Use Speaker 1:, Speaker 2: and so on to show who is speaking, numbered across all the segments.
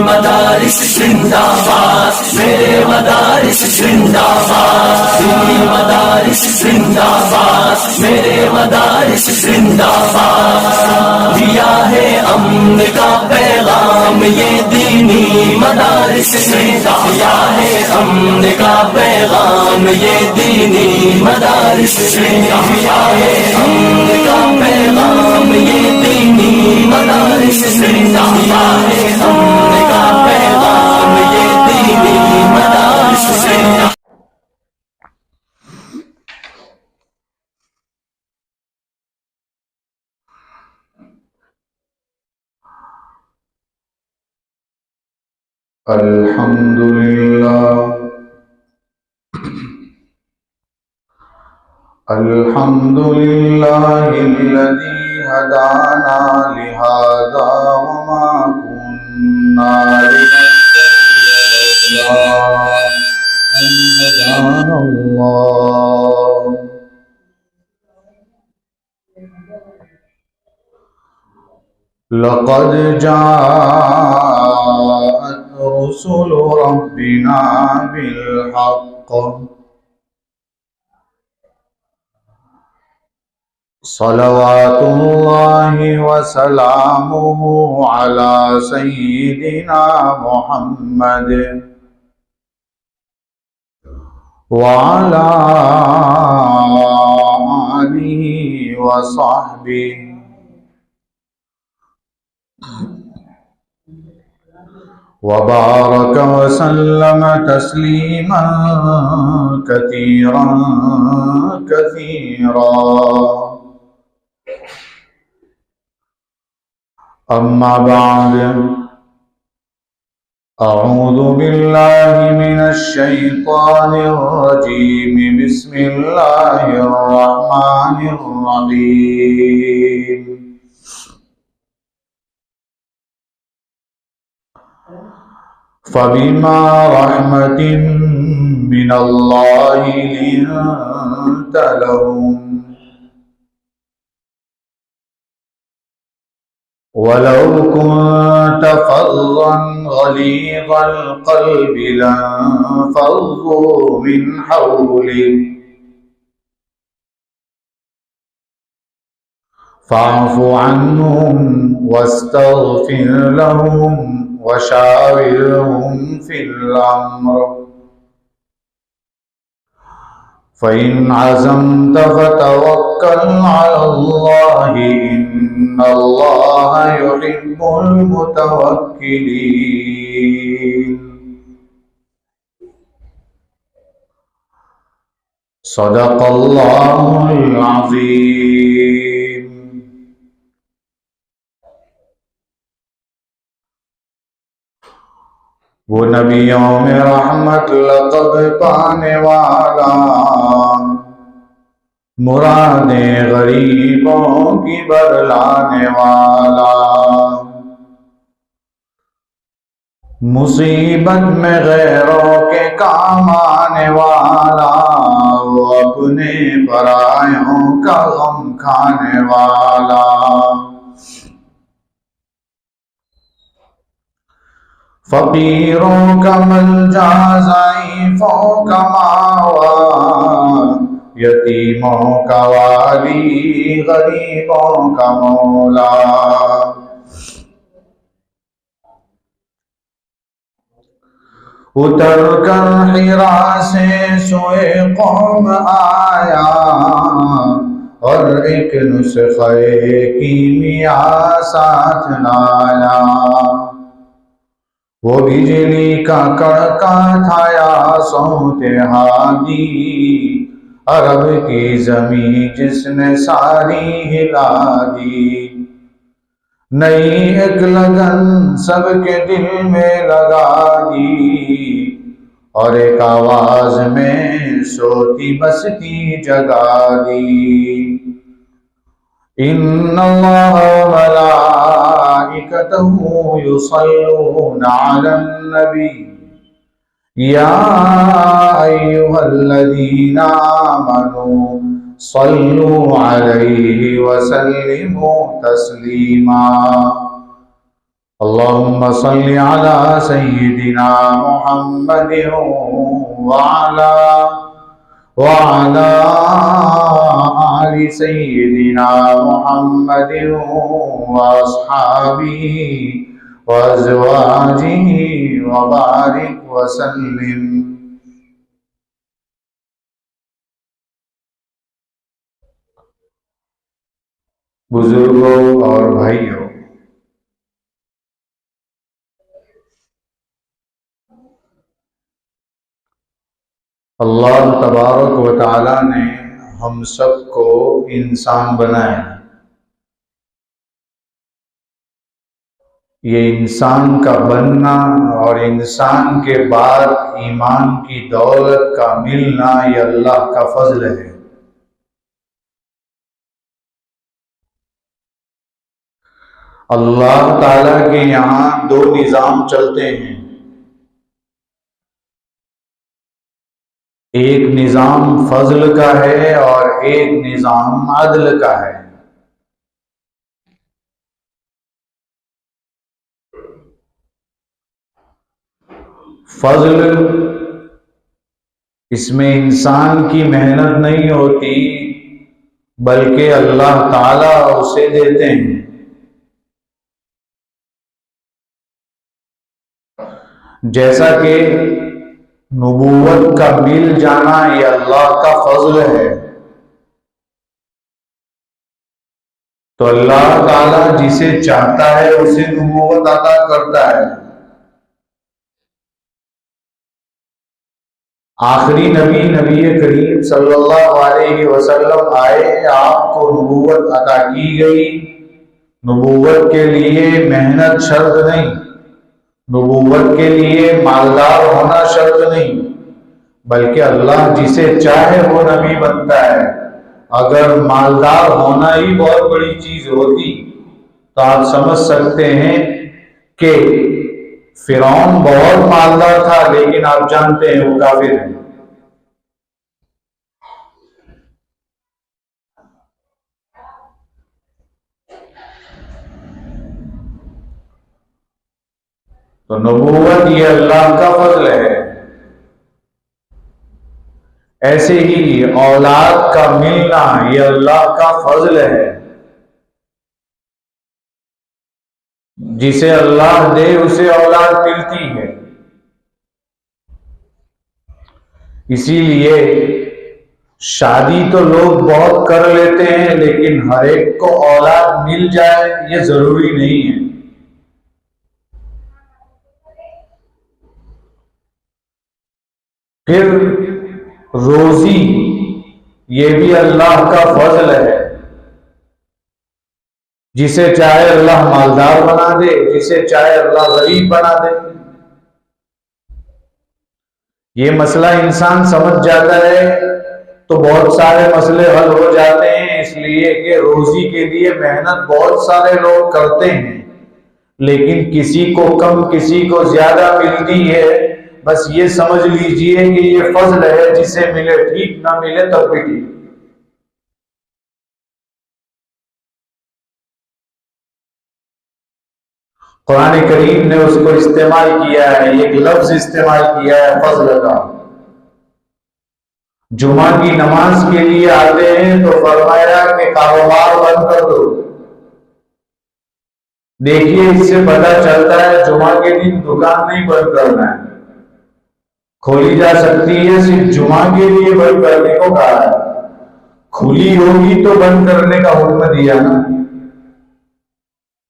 Speaker 1: मदारिस जिंदाबाद, मेरे मदारिस जिंदाबाद। दीनी मदारिस जिंदाबाद, मेरे मदारिस जिंदाबाद। दिया है अमन का पैगाम ये दीनी मदारिस ने, दिया है अमन का पैगाम ये दीनी मदारिस ने, दिया है अमन का पैगाम ये दीनी मदारिस ने, दिया है अमन का पैगाम ये दीनी मदारिस ने।
Speaker 2: अल्हम्दुलिल्लाह अल्हम्दुलिल्लाहिल्लज़ी हदाना लिहाज़ा वमा कुन्ना लिनहतदिया लौला अन हदानल्लाह। लक़द जाअत रुसुलु रब्बिना बिलहक़्क़ सलवातुल्लाहि व सलामुहु अला सय्यिदिना मुहम्मद व अला आलिहि व सहबिहि वबारक वसल्लम तस्लीमा कसीरा कसीरा। अम्मा बाद अऊज़ु बिल्लाहि मिनश शैतानिर रजीम। बिस्मिल्लाहिर रहमानिर रहीम। फ़बिमा रहमतिन मिनल्लाहि लिन्त लहुम वलौ कुन्त फ़ज़्ज़न गलीज़ल क़ल्बि लंफ़ज़्ज़ू मिन हवलिक फ़अफ़ु अन्हुम वस्तग़फ़िर लहुम वशाविरहुम फिल अम्र फ़इन अज़म्त फ़तवक्कल अलल्लाहि इन्नल्लाह युहिब्बुल मुतवक्किलीन। सदक़ल्लाहुल अज़ीम। वो नबियों में रहमत लक़ब पाने वाला, मुरादें गरीबों की बरलाने वाला, मुसीबत में गैरों के काम आने वाला, वो अपने परायों का गम खाने वाला। फ़कीरों का मलजा, ज़ईफ़ों का मावा, यतीमों का वाली, गरीबों का मौला। उतर कर हिरा से सोए कौम आया और एक नुस्खे कीमिया साथ लाया। वो बिजली का कड़का था या सौते हादी, अरब की जमीन जिसने सारी हिला दी। नई एक लगन सबके दिल में लगा दी और एक आवाज में सोती बसती जगा दी। इन्नल्लाह व मलाइकतहु युसल्लूना अलन नबी या अय्युहल्लज़ीना आमनू सल्लु अलैहि व सल्लिमू तस्लीमा। अल्लाहुम्मा सल्लि अला सय्यिदिना मुहम्मदिन वअला आलि सय्यिदिना मुहम्मदिन व अस्हाबिही व अज़वाजिही व बारिक व सल्लिम। बुजुर्गों और भाइयों, अल्लाह तबारक व तआला ने हम सबको इंसान बनाया। ये इंसान का बनना और इंसान के बाद ईमान की दौलत का मिलना, ये अल्लाह का फजल है। अल्लाह ताला के यहाँ दो निज़ाम चलते हैं। एक निज़ाम फजल का है और एक निज़ाम अदल का है। फजल, इसमें इंसान की मेहनत नहीं होती, बल्कि अल्लाह ताला उसे देते हैं। जैसा कि नबूवत का मिल जाना ये अल्लाह का फजल है, तो अल्लाह ताला जिसे चाहता है उसे नबूवत अता करता है। आखिरी नबी नबी करीम सल्लल्लाहु अलैहि वसल्लम आए, आपको नबूवत अता की गई। नबूवत के लिए मेहनत शर्त नहीं, नबूवत के लिए मालदार होना शर्त नहीं, बल्कि अल्लाह जिसे चाहे वो नबी बनता है। अगर मालदार होना ही बहुत बड़ी चीज होती तो आप समझ सकते हैं कि फिरौन बहुत मालदार था, लेकिन आप जानते हैं वो काफिर है। तो नबूवत ये अल्लाह का फजल है। ऐसे ही औलाद का मिलना ये अल्लाह का फजल है। जिसे अल्लाह दे उसे औलाद मिलती है। इसीलिए शादी तो लोग बहुत कर लेते हैं, लेकिन हर एक को औलाद मिल जाए ये जरूरी नहीं है। फिर रोजी ये भी अल्लाह का फजल है। जिसे चाहे अल्लाह मालदार बना दे, जिसे चाहे अल्लाह गरीब बना दे। ये मसला इंसान समझ जाता है तो बहुत सारे मसले हल हो जाते हैं। इसलिए कि रोजी के लिए मेहनत बहुत सारे लोग करते हैं, लेकिन किसी को कम किसी को ज्यादा मिलती है। बस ये समझ लीजिए कि ये फजल है, जिसे मिले ठीक, ना मिले तब भी ठीक। कुरान करीम ने उसको इस्तेमाल किया है, एक लफ्ज इस्तेमाल किया है फजल का। जुमा की नमाज के लिए आते हैं तो फरमाया कि कारोबार बंद कर दो। देखिए, इससे पता चलता है जुमा के दिन दुकान नहीं बंद करना है, खोली जा सकती है, सिर्फ जुमा के लिए बंद करने को कहा है। खुली होगी तो बंद करने का हुक्म दिया ना,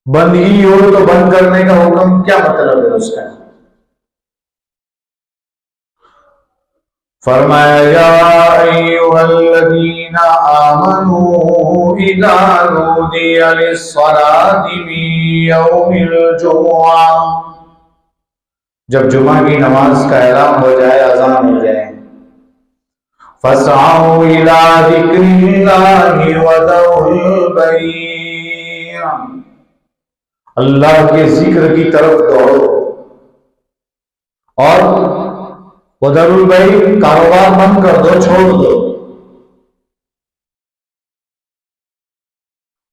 Speaker 2: बंद ही हो तो बंद करने का हुक्म क्या मतलब है उसका। फरमाया या अय्युहल्लज़ीना आमनू इज़ा नूदिया लिस्सलाति मिन यौमिल जुमुआ, जब जुमा की नमाज का ऐलान हो जाए, अजान हो जाए, फसअऊ इला ज़िक्रिल्लाहि व ज़रुल बैअ, अल्लाह के जिक्र की तरफ दौड़ो और वदरुल बैअ, कारोबार बंद कर दो, छोड़ दो।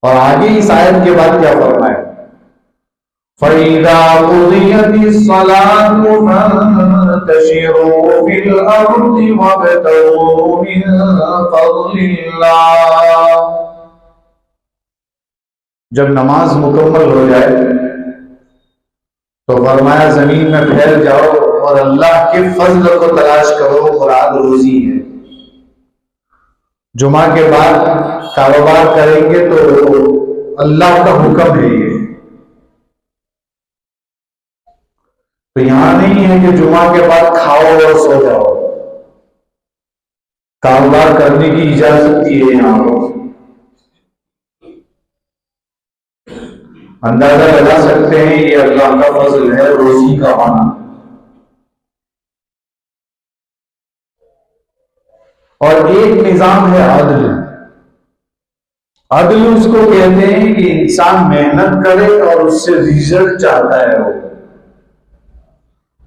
Speaker 2: और आगे इस आयत के बाद क्या फरमाया, फ़इज़ा क़ुदियतिस्सलातु फ़ंतशिरू फ़िल अर्दि वब्तगू मिन फ़ज़लिल्लाह। जब नमाज मुकम्मल हो जाए तो फरमाया जमीन में फैल जाओ और अल्लाह के फजल को तलाश करो, मुराद रोजी है। जुमा के बाद कारोबार करेंगे तो अल्लाह का हुक्म है ये। तो यहां नहीं है कि जुमा के बाद खाओ और सो जाओ, कारोबार करने की इजाजत दी है यहां पर। अंदाजा लगा सकते हैं ये अल्लाह का फजल है, रोजी का आना। और एक निजाम है अदल। अदल उसको कहते हैं कि इंसान मेहनत करे और उससे रिजल्ट चाहता है वो।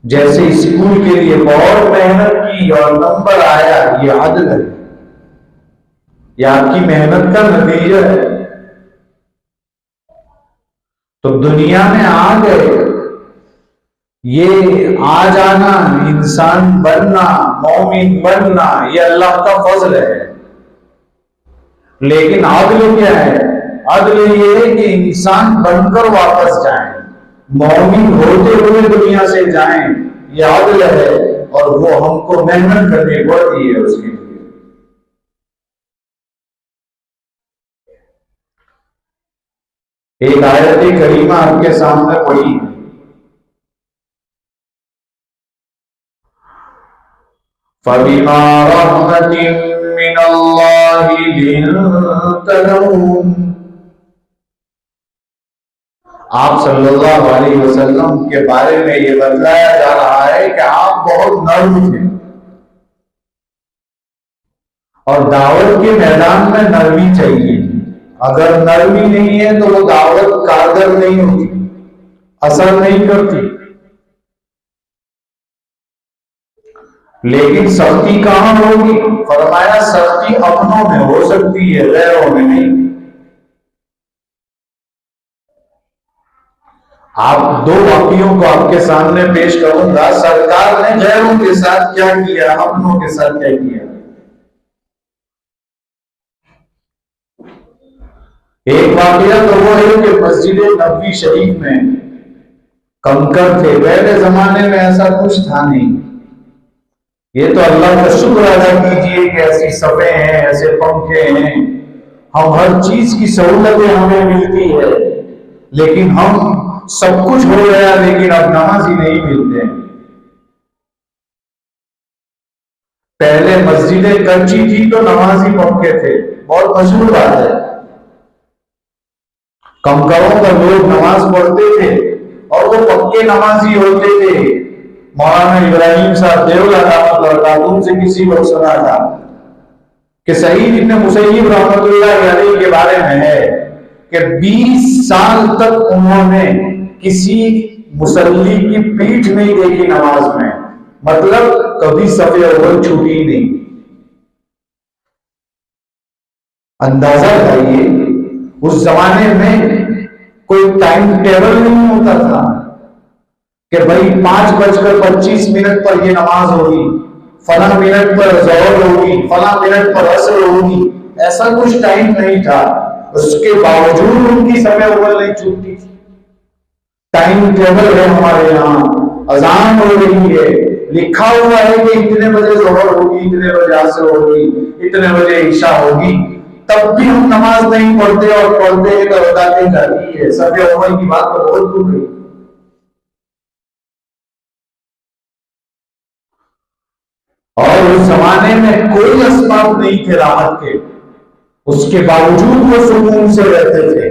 Speaker 2: जैसे स्कूल के लिए बहुत मेहनत की और नंबर आया, ये अदल है, ये आपकी मेहनत का नतीजा है। तो दुनिया में आ गए, ये आ जाना, इंसान बनना, मोमिन बनना, ये अल्लाह का फजल है। लेकिन अदल क्या है? अदल ये है कि इंसान बनकर वापस जाए, मोमिन होते हुए दुनिया से जाएं, ये अदल है। और वो हमको मेहनत करनी पड़ती है उसके लिए। एक आयत करीमा आपके सामने पड़ी है। फबिमा रहमतिन मिनल्लाहि लिन्त लहुम। आप सल्लल्लाहु अलैहि वसल्लम के बारे में ये बतलाया जा रहा है कि आप बहुत नर्म थे और दावत के मैदान में नरमी चाहिए। अगर नरमी नहीं है तो वो दावत कारगर नहीं होती, असर नहीं करती। लेकिन सख्ती कहां होगी? फरमाया सख्ती अपनों में हो सकती है, गैरों में नहीं। आप दो वाकियों को आपके सामने पेश करूंगा। सरकार ने गैरों के साथ क्या किया, अपनों के साथ क्या किया। एक वाकया तो वो है कि मस्जिद नबवी शरीफ में कंकर थे। पहले जमाने में ऐसा कुछ था नहीं। ये तो अल्लाह का शुक्र अदा कीजिए कि ऐसी सफे हैं, ऐसे पंखे हैं, हम हर चीज की सहूलतें हमें मिलती है। लेकिन हम सब कुछ हो गया, लेकिन अब नमाजी नहीं मिलते हैं। पहले मस्जिदें कच्ची थी तो नमाजी पक्के थे, बहुत मशहूर बात है। कंकरों पर लोग नमाज पढ़ते थे और वो पक्के नमाजी होते थे। मौलाना इब्राहिम साहब देवला रहमतुल्लाह उनसे किसी वक्त सुना था कि सईद इब्न मुसय्यिब रहमतुल्लाह अलैहि के बारे में है कि 20 साल तक उन्होंने किसी मुसल्ली की पीठ नहीं देखी नमाज में। मतलब कभी सफे अव्वल छूटी नहीं। अंदाजा लगाइए, उस जमाने में कोई टाइम टेबल नहीं होता था कि भाई 5:25 पर ये नमाज होगी, फला मिनट पर ज़ोहर होगी, फला मिनट पर असर होगी। ऐसा कुछ टाइम नहीं था। उसके बावजूद उनकी समय अव्वल नहीं छूटती थी। टाइम टेबल है हमारे यहाँ, अजान हो रही है, लिखा हुआ है कि इतने बजे ज़ोहर होगी, इतने बजे असर होगी, इतने बजे ईशा होगी। तब भी हम नमाज नहीं पढ़ते और पढ़ते हैं तो बताते जाती है। सफे अव्वल की बात तो बहुत दूर है। और उस जमाने में कोई असबाब नहीं थे राहत के, उसके बावजूद वो सुकून से रहते थे।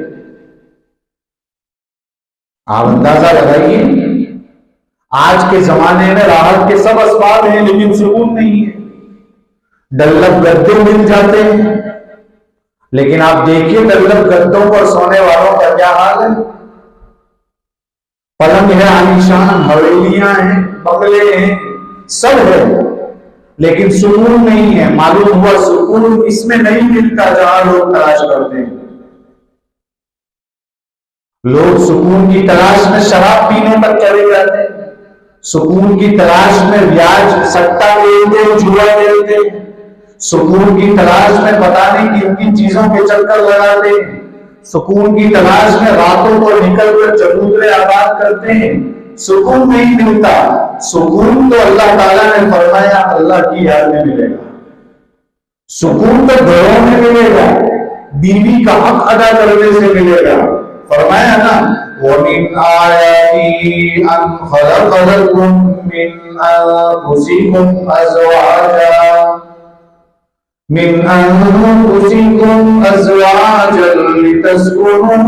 Speaker 2: आप अंदाजा लगाइए, आज के जमाने में राहत के सब असबाब हैं लेकिन सुकून नहीं है। डल्लक गद्दे मिल जाते हैं, लेकिन आप देखिए डल्लक गद्दों पर सोने वालों का क्या हाल है। पलंग है आलीशान, हवेलियां हैं, बंगले हैं, सब है, लेकिन सुकून नहीं है। मालूम हुआ सुकून इसमें नहीं मिलता जहां लोग तलाश करते हैं। लोग सुकून की तलाश में शराब पीने पर चले जाते हैं, सुकून की तलाश में ब्याज सट्टा खेलते, जुआ खेलते, सुकून की तलाश में पता नहीं किन किन चीजों के चक्कर लगाते, सुकून की तलाश में रातों को निकलकर चबूतरे आबाद करते हैं। सुकून नहीं मिलता। सुकून तो अल्लाह ताला ने फरमाया अल्लाह की याद में मिलेगा। सुकून तो घरों में मिलेगा, बीवी का हक अदा करने से मिलेगा। फरमाया ना वमिन आयाती अन खलक़लकुम मिन अनफुसिकुम अज़वाजन लितस्कुनू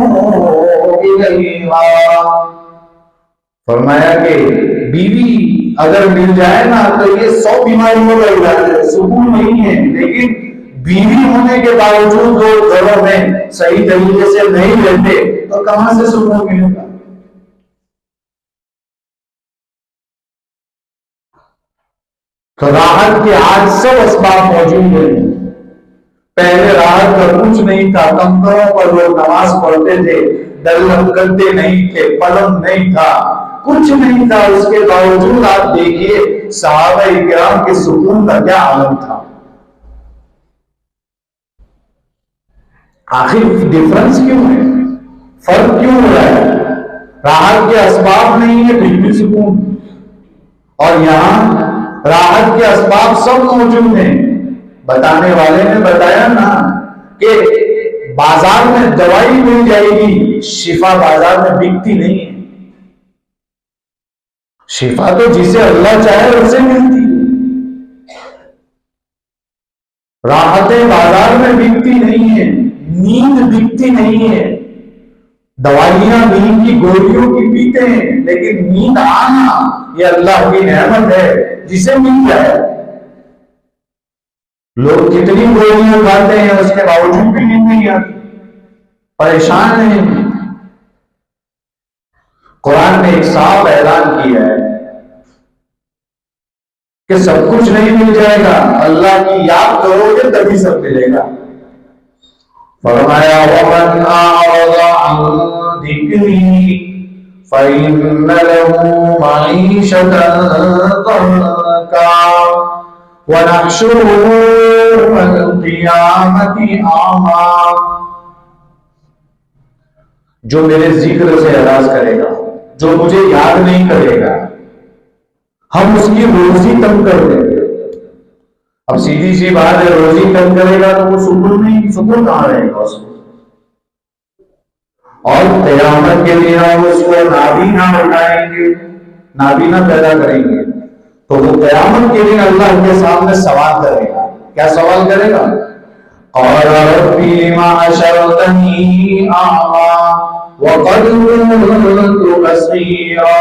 Speaker 2: इलैहा। फरमाया कि बीवी अगर मिल जाए ना तो ये 100 बीमारियों का इलाज है। सुकून नहीं है, लेकिन बीवी होने के बावजूद लोग घरों में सही तरीके से नहीं रहते तो कहां से सुकून मिलेगा। तो राहत के आज सब असबाब मौजूद है। पहले राहत का कुछ नहीं था, कंकरों पर लोग नमाज पढ़ते थे, दल्लम करते नहीं थे, पलंग नहीं था, कुछ नहीं था। उसके बावजूद आप देखिए सहाबा इकराम के सुकून का क्या आलम था। आखिर डिफरेंस क्यों है, फर्क क्यों हो रहा है? राहत के असबाब नहीं है फिर भी सुकून, और यहां राहत के असबाब सब मौजूद हैं। बताने वाले ने बताया ना कि बाजार में दवाई मिल जाएगी, शिफा बाजार में बिकती नहीं है। शिफा तो जिसे अल्लाह चाहे उसे मिलती है। राहतें बाजार में बिकती नहीं है, नींद बिकती नहीं है। दवाइयां नींद की गोलियों की पीते हैं, लेकिन नींद आना यह अल्लाह की नेमत है, जिसे मिल जाए। लोग कितनी गोलियां खाते हैं, उसके बावजूद भी नींद नहीं आती, परेशान हैं। कुरान ने एक साफ ऐलान किया है कि सब कुछ नहीं मिल जाएगा, अल्लाह की याद करोगे तभी सब मिलेगा। फरमाया वमन आरज़ा अन ज़िक्री फ़इन्न लहू मईशतन ज़ंका व नहशुरुहु यौमल क़ियामति आमा। जो मेरे जिक्र से एराज करेगा, जो मुझे याद नहीं करेगा, हम उसकी रोजी कम कर देंगे। अब सीधी सी बात है, रोजी कम करेगा तो वो सुकून नहीं, सुकून कहां रहेगा उसको। और क़यामत के दिन हम उसको नाबीना उठाएंगे, नाबीना पैदा करेंगे, तो वो क़यामत के दिन अल्लाह के सामने सवाल करेगा। क्या सवाल करेगा? और रब्बी लिमा अशरतनी आमा वक़द कुन्तु बसीरा।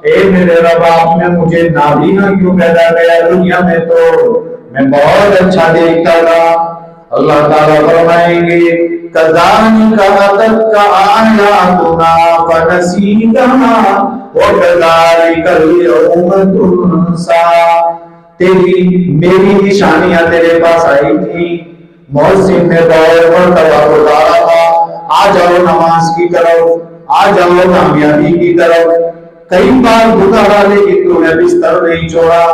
Speaker 2: ए मेरे रब, आपने मुझे नाबीना क्यों पैदा किया? दुनिया में तो मैं बहुत अच्छा देखता था। अल्लाह ताला फरमाएंगे कज़ालिका अतत्का आयातुना फनसीतहा व कज़ालिकल यौम तुनसा। तेरी मेरी निशानियां तेरे पास आई थी, मुअज्जिन ने दौर पर तवा उतारा था, आ जाओ नमाज की तरफ, आ जाओ कामयाबी की तरफ। कई बार पुकारा लेकिन तूने बिस्तर नहीं छोड़ा,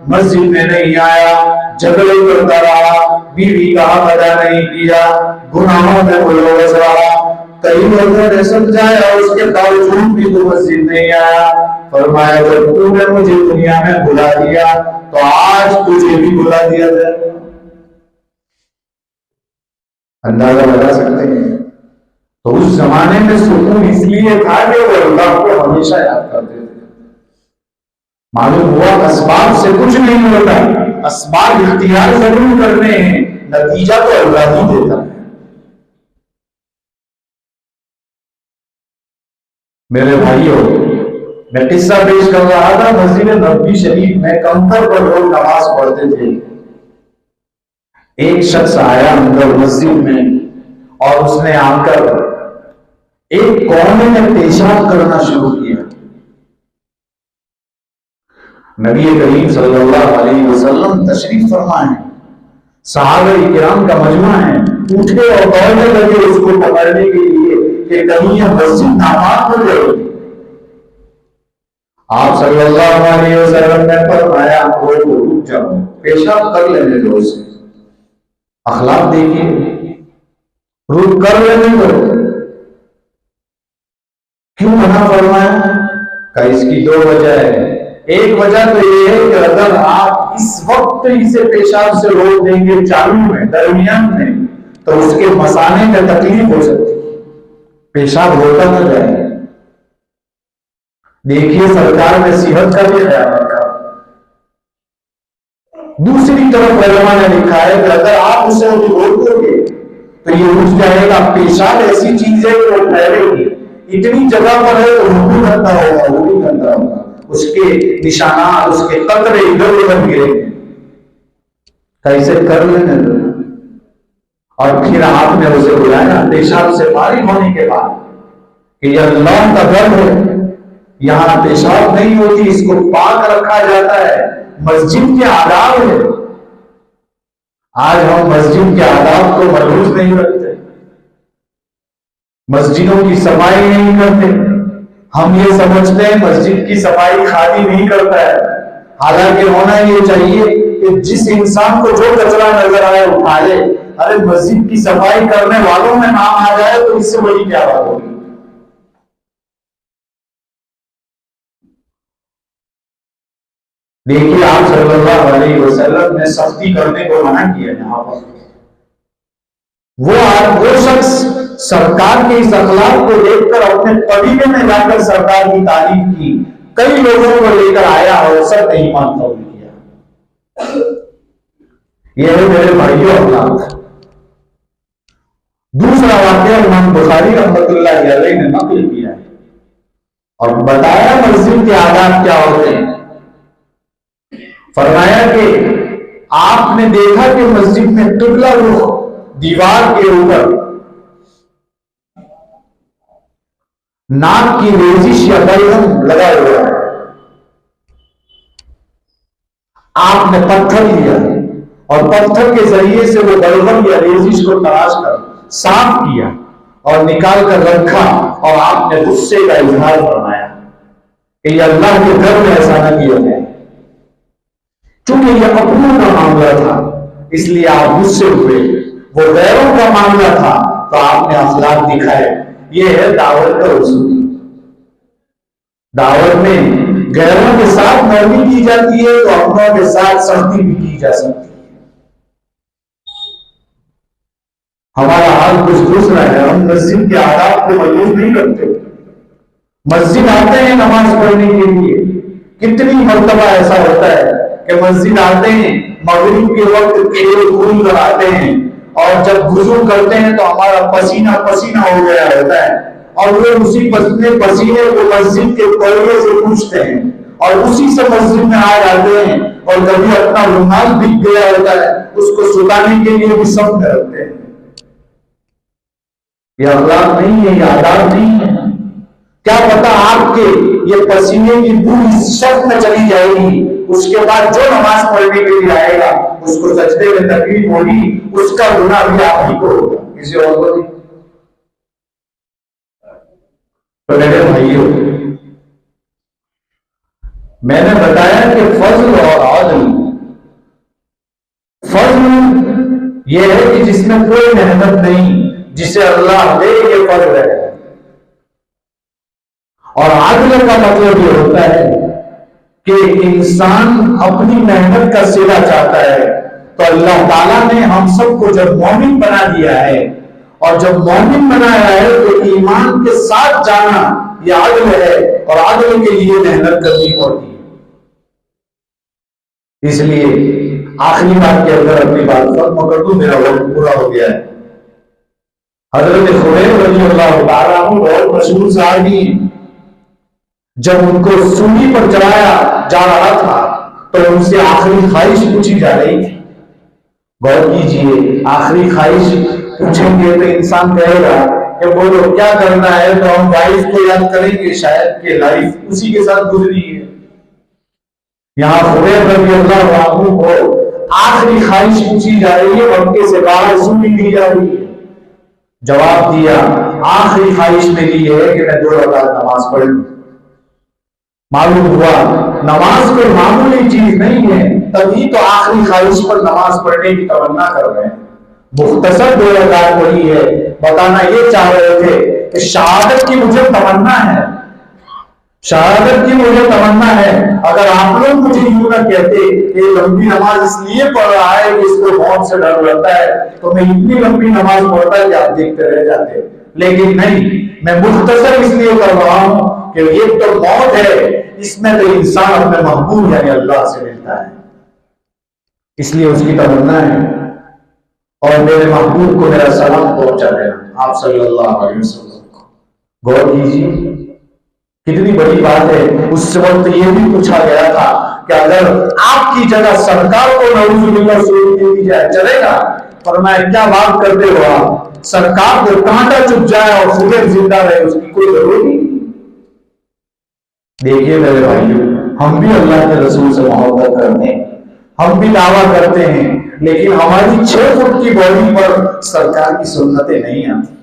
Speaker 2: मस्जिद में नहीं आया, झगड़े करता रहा, बीवी का हक अदा नहीं किया, गुनाहों में मुलव्वस रहा। कई लोगों ने समझाया, उसके बावजूद भी तू मस्जिद नहीं आया। फरमाया जब तूने मुझे दुनिया में बुला दिया तो आज तुझे भी बुला दिया जाए। अंदाजा लगा सकते हैं। तो उस जमाने में सुकून इसलिए था कि वो अल्लाह को हमेशा याद करते थे। मालूम हुआ असबाब से कुछ नहीं होता, असबाब इख्तियार जरूर करने हैं, नतीजा तो अल्लाह ही देता है। मेरे भाइयों, मैं किस्सा पेश कर रहा था, मस्जिद नबवी शरीफ में कंकर पर लोग नमाज पढ़ते थे। एक शख्स आया अंदर मस्जिद में और उसने आकर एक कोने में पेशाब करना शुरू किया। नबी करीम सल्लल्लाहु अलैहि वसल्लम तशरीफ फरमा है, सहाबा इकराम का मजमा है, उठे और दौड़ने लगे उसको पकड़ने के लिए कि कहीं यह मस्जिद नापाक हो जाएगी। आप सल्लल्लाहु अलैहि वसल्लम ने फरमाया, रुक जाओ, पेशाब कर लेने दो उसे। अखलाक देखिए, रुक कर लेने दो। क्यों मना फरमाया? का इसकी दो वजह है। एक वजह तो ये है कि अगर आप इस वक्त इसे पेशाब से रोक देंगे चालू में, दरमियान में, तो उसके मसाने में तकलीफ हो सकती है, पेशाब होता न जाए। देखिए, सरकार ने सेहत का भी ख्याल रखा। दूसरी तरफ उलमा ने लिखा है कि अगर आप उसे रोक दोगे तो ये उठ जाएगा। पेशाब ऐसी चीज है कि वो फैलेगी, इतनी जगह पर है तो वो भी गंदा होगा, वो भी गंदा होगा, उसके निशानात, उसके कतरे इधर उधर गिरेंगे। कैसे कर लेने दो। और फिर आपने उसे बुलाया पेशाब से फारिग होने के बाद कि यह अल्लाह का घर है, यहां पेशाब नहीं होती, इसको पाक रखा जाता है, मस्जिद के आदाब है। आज हम मस्जिद के आदाब को मलूज नहीं रखते, मस्जिदों की सफाई नहीं करते। हम ये समझते हैं मस्जिद की सफाई खादी नहीं करता है। हालांकि होना ये चाहिए कि जिस इंसान को जो कचरा नजर आए उठा ले। अरे मस्जिद की सफाई करने वालों में नाम आ जाए तो इससे बड़ी क्या बात होगी। देखिए, आप सल्लल्लाहु अलैहि वसल्लम ने सख्ती करने को मना किया। यहां पर वो शख्स सरकार के इस अखलाक को देखकर अपने कबीले में जाकर सरकार की तारीफ की, कई लोगों को लेकर आया और सब ईमान कबूल किया। यह है मेरे भाइयों अखलाक। दूसरा वाकया इमाम बुखारी रहमतुल्लाह अलैहि ने नकल किया है और बताया मस्जिद के आदाब क्या होते हैं। फरमाया कि आपने देखा कि मस्जिद में किबला रुख दीवार के ऊपर नाक की रेजिश या बलगम लगा हुआ है। आपने पत्थर लिया और पत्थर के जरिए से वो बलगम या रेजिश को तराश कर साफ किया और निकाल कर रखा और आपने गुस्से का इजहार फरमाया कि यह अल्लाह के घर में ऐसा न किया जाए। क्योंकि यह अपनों का मामला था इसलिए आप गुस्से हुए, वो गैरों का मामला था तो आपने अखलाक दिखाए। यह है दावत का उसूल। दावत में गैरों के साथ नरमी की जाती है तो अपनों के साथ सख्ती भी की जा सकती है। हमारा हाल कुछ दूसरा है, हम मस्जिद के आदाब को मजबूत नहीं करते। मस्जिद आते हैं नमाज पढ़ने के लिए, कितनी मर्तबा ऐसा होता है कि मस्जिद आते हैं, मगरिब के वक्त खेल कूद कर आते हैं और जब वुजू करते हैं तो हमारा पसीना पसीना हो गया होता है और वो उसी पसीने को मस्जिद के कोने से पूछते हैं और उसी से मस्जिद में आ जाते हैं और कभी अपना रुमाल बिक गया होता है उसको सुखाने के लिए भी सब में रखते हैं। ये अखलाक नहीं है, ये आदाब नहीं है। क्या पता आपके ये पसीने की बू इस शख्स में चली जाएगी, उसके बाद जो नमाज पढ़ने के लिए आएगा उसको सजदे में तकलीफ होगी, उसका गुनाह भी आप ही को होगा, किसी और को नहीं। तो मेरे भाइयों, मैंने बताया कि फजल और आदल, फजल यह है कि जिसमें कोई मेहनत नहीं, जिसे अल्लाह दे ये फजल है। और आदल का मतलब ये होता है कि इंसान अपनी मेहनत का सिला चाहता है। तो अल्लाह ताला ने हम सबको जब मोमिन बना दिया है और जब मोमिन बनाया है तो ईमान के साथ जाना यह आदल है और आदल के लिए मेहनत करनी पड़ती है। इसलिए आखिरी बात के अंदर अपनी बात खत्म कर दूं, मेरा वक्त पूरा हो गया है। हजरत खुबैब रज़ियल्लाहु ताला अन्हु बहुत मशहूर सहाबी हैं। जब उनको सूली पर चढ़ाया जा रहा था तो उनसे आखिरी ख्वाहिश पूछी जा रही थी। गौर कीजिए, आखिरी ख्वाहिश पूछेंगे तो इंसान कहेगा कि बोलो क्या करना है, तो हम वाइफ को याद करेंगे, शायद कि लाइफ उसी के साथ गुजरी है। यहाँ खुबैब रज़ियल्लाहु अन्हु को आखिरी ख्वाहिश पूछी जा रही है और उनके से बाहर सूली दी जा रही है। जवाब दिया, आखिरी ख्वाहिश मेरी ये है कि मैं 2 रकात नमाज पढ़ लूं। मालूम हुआ नमाज कोई मामूली चीज नहीं है, तभी तो आखिरी ख्वाहिश पर नमाज पढ़ने की तमन्ना कर रहे हैं। मुख्तसर 2 रकात पढ़ी है, बताना ये चाह रहे थे कि शहादत की मुझे तमन्ना है, शहादत की मुझे तमन्ना है। अगर आप लोग मुझे यूं ना कहते कि लंबी नमाज इसलिए पढ़ रहा है कि इसको मौत से डर लगता है, तो मैं इतनी लंबी नमाज पढ़ता कि आप देखते रह जाते। लेकिन नहीं, मैं मुख्तसर इसलिए कर रहा हूं कि ये तो मौत है, इसमें तो इंसान अपने महबूब यानी अल्लाह से मिलता है, इसलिए उसकी तमन्ना है। और मेरे महबूब को मेरा सलाम पहुंचा देना, आप सल्लल्लाहु अलैहि वसल्लम को। गौर कीजिए कितनी बड़ी बात है। उस वक्त ये भी पूछा गया था कि अगर आपकी जगह सरकार को नऊजुबिल्लाह सूरत दे दी जाए चलेगा? फरमाया क्या बात करते हो आप, सरकार को कांटा चुभ जाए और खुद जिंदा रहे उसकी कोई जरूरत नहीं। देखिए मेरे भाइयों, हम भी अल्लाह के रसूल से मोहब्बत करते हैं, हम भी दावा करते हैं, लेकिन हमारी 6 फुट की बॉडी पर सरकार की सुन्नतें नहीं आती।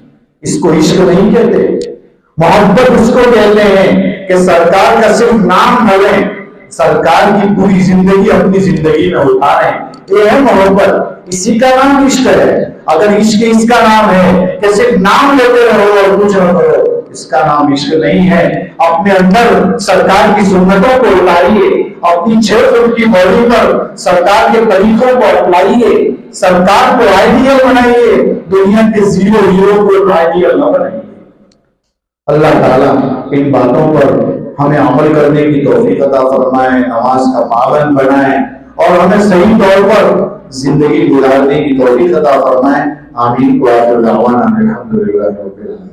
Speaker 2: इसको इश्क नहीं कहते। मोहब्बत उसको कहते हैं कि सरकार का सिर्फ नाम न लें, सरकार की पूरी जिंदगी अपनी जिंदगी में उतारें, ये है मोहब्बत। इसी का नाम इश्क है। अगर इश्क इसका नाम है कि सिर्फ नाम लेते रहो और कुछ न करो, इसका नाम इश्क नहीं है। अपने अंदर सरकार की सुन्नतों को उतारिए, अपनी 6 फुट की बॉडी पर सरकार के तरीकों को अपनाइए, सरकार को आइडियल बनाइए, दुनिया के 0 हीरो को आइडियल न बनाइए। अल्लाह ताला इन बातों पर हमें अमल करने की तौफीक अता फरमाए, नमाज का पाबंद बनाए और हमें सही तौर पर जिंदगी गुजारने की तौफीक अता फरमाए। आमीन। अल्हम्दुलिल्लाह रब्बिल आलमीन।